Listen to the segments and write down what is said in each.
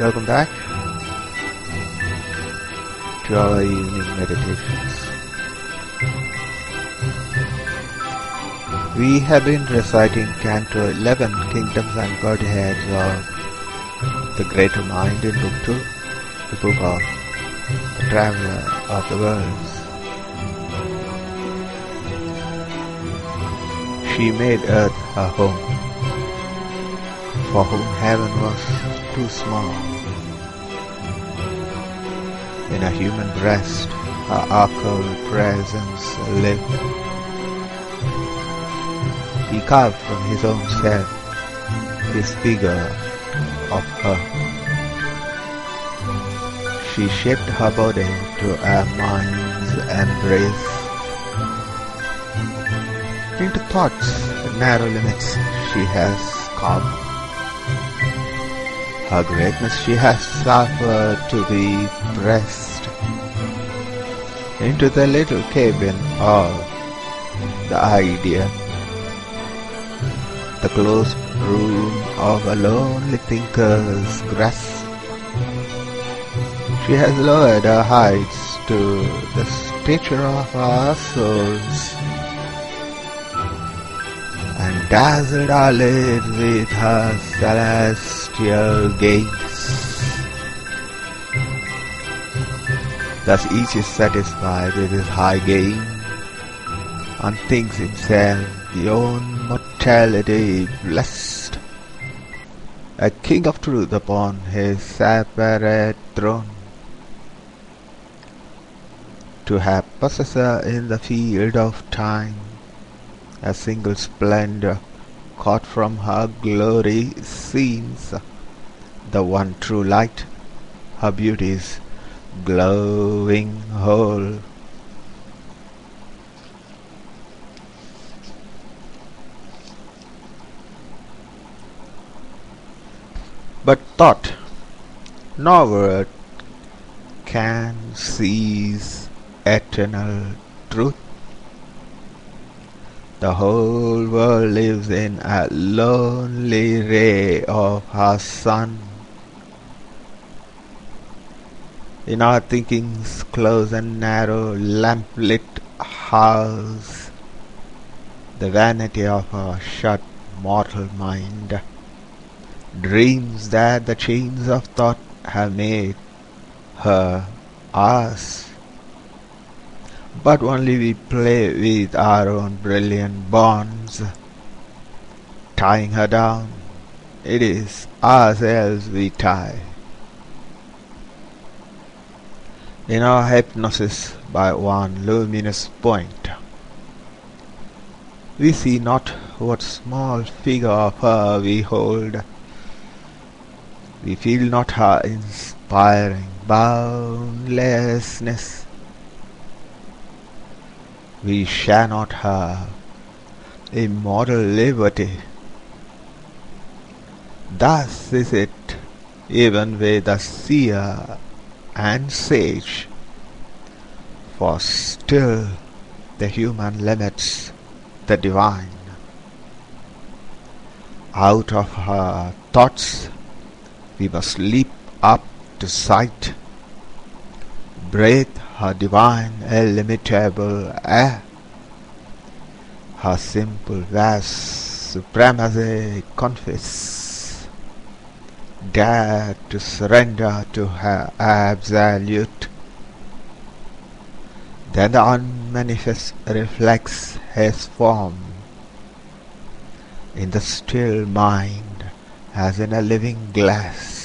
Welcome back to our evening meditations. We have been reciting Canto 11, Kingdoms and Godheads of the Greater Mind in Book 2, the book of the Traveler of the Worlds. She made earth her home, for whom heaven was too small. In a human breast, her archaic presence lived. He carved from his own self his figure of her. She shaped her body to a mind's embrace. Into thought's narrow limits she has come. Her greatness she has suffered to be pressed into the little cabin of the idea, the closed room of a lonely thinker's grasp. She has lowered her heights to the stature of our souls, and dazzled our lives with her celestial gaze. Thus each is satisfied with his high gain, and thinks himself beyond mortality blessed, a king of truth upon his separate throne, to have possessor in the field of time, a single splendor caught from her glory seems the one true light, her beauty's glowing whole. But thought nor word can seize eternal truth. The whole world lives in a lonely ray of her sun. In our thinking's close and narrow lamp-lit house, the vanity of our shut mortal mind dreams that the chains of thought have made her ours. But only we play with our own brilliant bonds, tying her down. It is ourselves we tie. In our hypnosis by one luminous point, we see not what small figure of her we hold. We feel not her inspiring boundlessness. We share not her immortal liberty. Thus is it even with the seer and sage, for still the human limits the divine. Out of her thoughts we must leap up to sight, breathe her divine illimitable air, her simple vast supremacy confess, dare to surrender to her absolute. Then the unmanifest reflects his form in the still mind as in a living glass.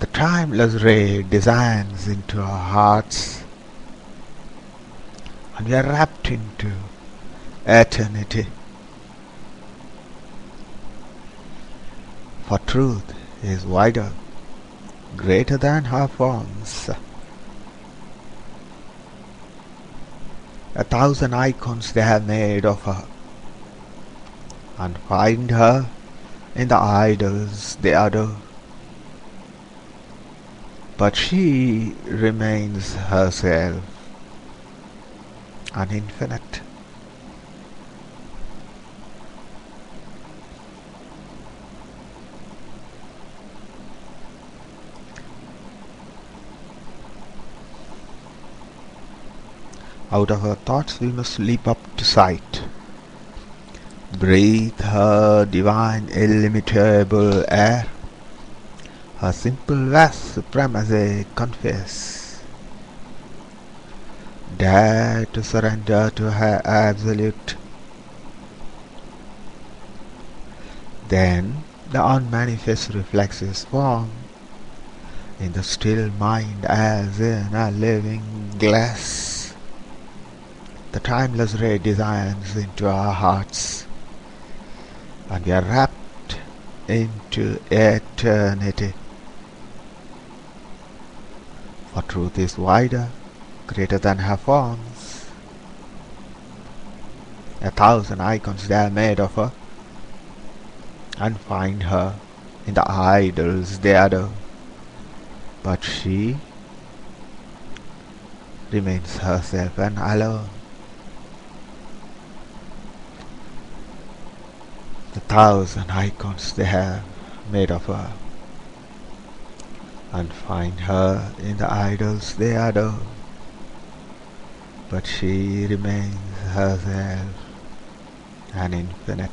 The timeless ray descends into our hearts, and we are wrapped into eternity. For truth is wider, greater than her forms. 1,000 icons they have made of her, and find her in the idols they adore. But she remains herself, an infinite. Out of her thoughts we must leap up to sight. Breathe her divine illimitable air, her simple vast supremacy confess. Dare to surrender to her absolute. Then the unmanifest reflexes form in the still mind as in a living glass. The timeless ray descends into our hearts, and we are wrapped into eternity. For truth is wider, greater than her forms. 1,000 icons they are made of her, and find her in the idols they adore. But she remains herself and alone. The 1,000 icons they have made of her, and find her in the idols they adore. But she remains herself and infinite.